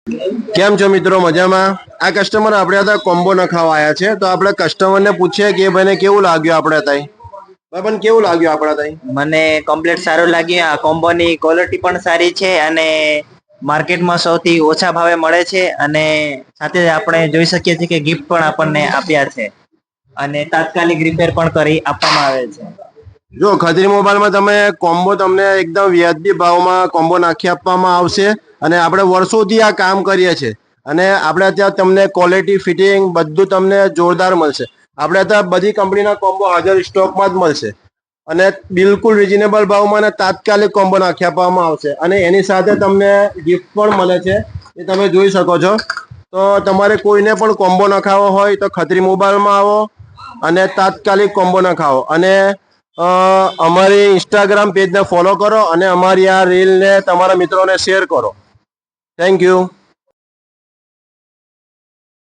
કેમ છો મિત્રો, મજામાં? આ કસ્ટમર આપણે હતા કોમ્બો નખાવા આવ્યા છે, તો આપણે કસ્ટમરને પૂછીએ કે ભાઈને કેવું લાગ્યું આપણે ત્યાં. ભાઈ પણ કેવું લાગ્યું આપણે ત્યાં? મને કમ્પ્લીટ સારું લાગ્યું. આ કોમ્બોની ક્વોલિટી પણ સારી છે અને માર્કેટમાં સૌથી ઓછા ભાવે મળે છે અને સાથે આપણે જોઈ શકીએ છીએ કે ગિફ્ટ પણ આપણને આપ્યા છે અને તાત્કાલિક રિપેર પણ કરી આપવામાં આવે છે. જો ખત્રી મોબાઈલમાં તમે કોમ્બો તમને એકદમ વ્યાજબી ભાવમાં કોમ્બો નાખી આપવામાં આવશે અને આપણે વર્ષોથી આ કામ કરીએ છીએ અને આપણે ત્યાં તમને ક્વોલિટી ફિટિંગ બધું તમને જોરદાર મળશે. આપણે ત્યાં બધી કંપનીના કોમ્બો હાજર સ્ટોકમાં જ મળશે અને બિલકુલ રિઝનેબલ ભાવમાં અને તાત્કાલિક કોમ્બો નાખી આપવામાં આવશે અને એની સાથે તમને ગિફ્ટ પણ મળે છે, એ તમે જોઈ શકો છો. તો તમારે કોઈને પણ કોમ્બો નખાવો હોય તો ખત્રી મોબાઈલમાં આવો અને તાત્કાલિક કોમ્બો નખાવો અને અમારી ઇન્સ્ટાગ્રામ પેજને ફોલો કરો અને અમારી આ રીલને તમારા મિત્રોને શેર કરો. Thank you.